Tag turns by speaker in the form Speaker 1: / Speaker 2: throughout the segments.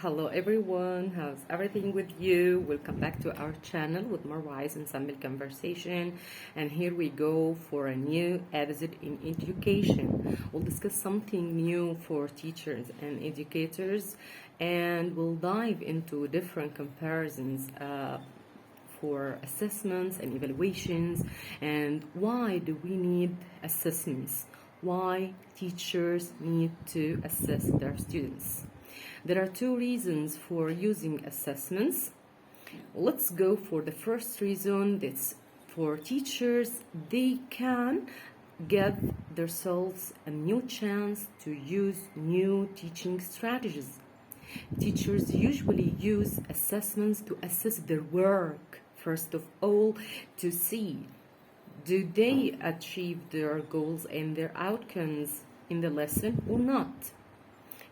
Speaker 1: Hello everyone, how's everything with you? Welcome back to our channel with more wise and simple conversation. And here we go for a new episode in education. We'll discuss something new for teachers and educators, and we'll dive into different comparisons for assessments and evaluations, and why do we need assessments? Why teachers need to assess their students? There are two reasons for using assessments. Let's go for the first reason. That's for teachers. They can give themselves a new chance to use new teaching strategies. Teachers usually use assessments to assess their work, first of all, to see do they achieve their goals and their outcomes in the lesson or not,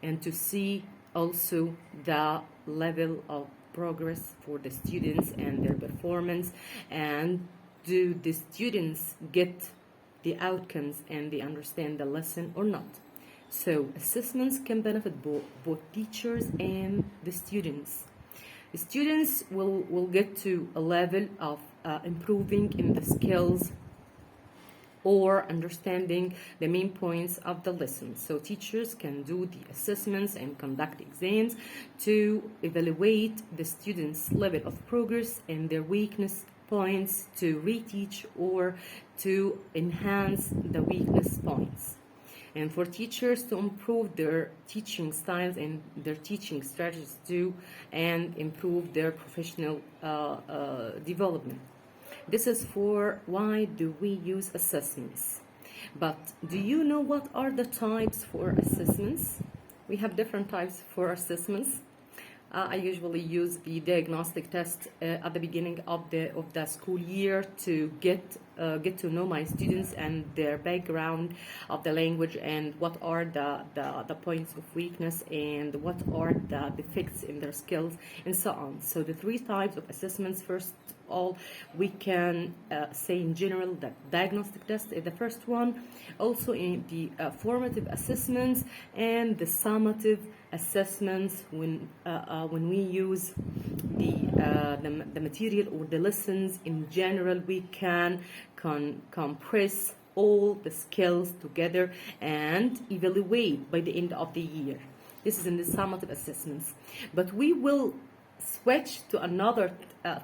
Speaker 1: and to see also the level of progress for the students and their performance, and do the students get the outcomes and they understand the lesson or not. So assessments can benefit both teachers and the students. The students will get to a level of improving in the skills or understanding the main points of the lesson. So teachers can do the assessments and conduct exams to evaluate the students' level of progress and their weakness points, to reteach or to enhance the weakness points. And for teachers to improve their teaching styles and their teaching strategies too, and improve their professional development. This is for why do we use assessments. But do you know what are the types for assessments? We have different types for assessments. I usually use the diagnostic test at the beginning of the school year to get to know my students and their background of the language, and what are the points of weakness and what are the defects in their skills and so on. So the three types of assessments, first of all, we can say in general that diagnostic test is the first one, also in the formative assessments and the summative assessments when we use the material or the lessons in general. We can compress all the skills together and evaluate by the end of the year. This is in the summative assessments. But we will switch to another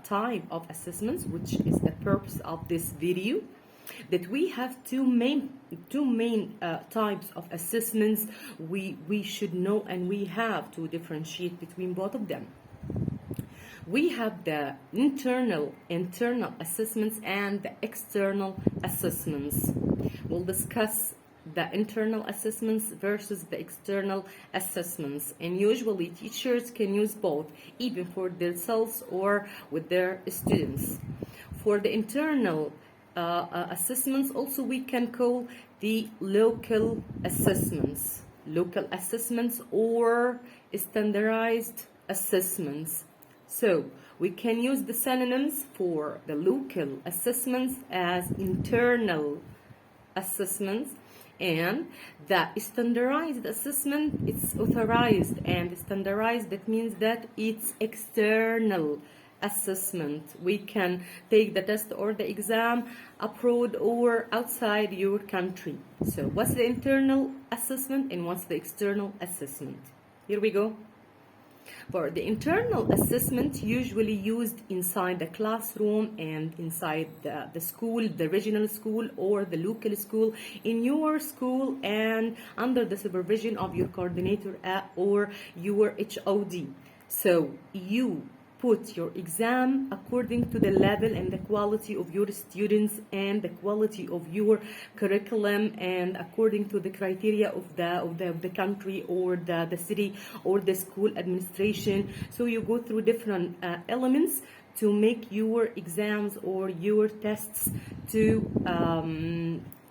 Speaker 1: type of assessments, which is the purpose of this video, that we have two main types of assessments we should know, and we have to differentiate between both of them. We have the internal assessments and the external assessments. We'll discuss the internal assessments versus the external assessments, and usually teachers can use both, even for themselves or with their students. For the internal assessments, also we can call the local assessments or standardized assessments. So we can use the synonyms for the local assessments as internal assessments, and the standardized assessment, it's authorized, and standardized, that means that it's external assessment. We can take the test or the exam abroad or outside your country. So what's the internal assessment and what's the external assessment? Here we go. For the internal assessment, usually used inside the classroom and inside the school, the regional school or the local school, in your school, and under the supervision of your coordinator or your HOD. So you put your exam according to the level and the quality of your students and the quality of your curriculum, and according to the criteria of the country or the city or the school administration. So you go through different elements to make your exams or your tests to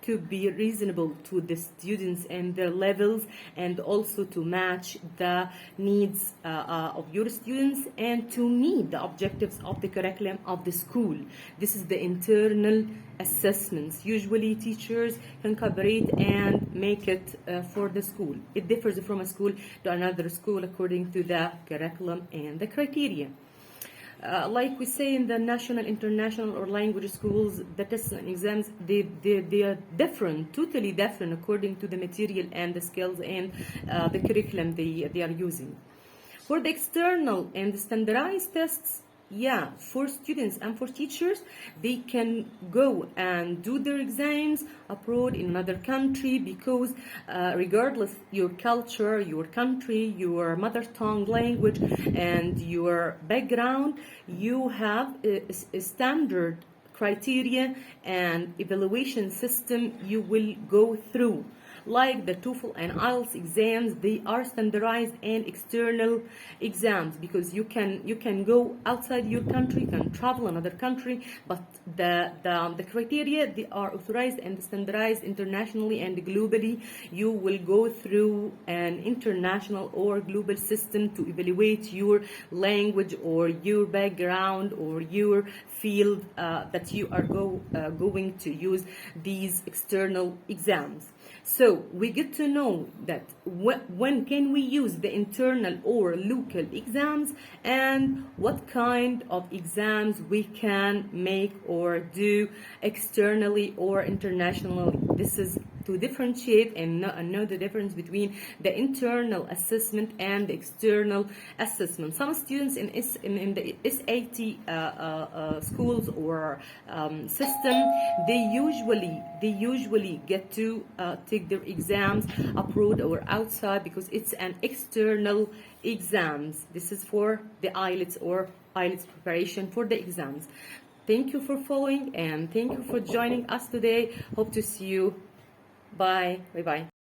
Speaker 1: to be reasonable to the students and their levels, and also to match the needs of your students, and to meet the objectives of the curriculum of the school. This is the internal assessments. Usually teachers can cooperate and make it for the school. It differs from a school to another school according to the curriculum and the criteria. Like we say in the national, international, or language schools, the tests and exams, they are different, totally different according to the material and the skills and the curriculum they are using. For the external and the standardized tests, yeah, for students and for teachers, they can go and do their exams abroad in another country, because regardless your culture, your country, your mother tongue language, and your background, you have a standard criteria and evaluation system you will go through. Like the TOEFL and IELTS exams, they are standardized and external exams, because you can go outside your country, you can travel another country, but the criteria, they are authorized and standardized internationally and globally. You will go through an international or global system to evaluate your language or your background or your field that you are going to use these external exams. So we get to know that when can we use the internal or local exams, and what kind of exams we can make or do externally or internationally. This is to differentiate and know the difference between the internal assessment and the external assessment. Some students in the SAT schools or system, they usually get to take their exams abroad or outside, because it's an external exams. This is for the IELTS or IELTS preparation for the exams. Thank you for following, and thank you for joining us today. Hope to see you. Bye. Bye-bye.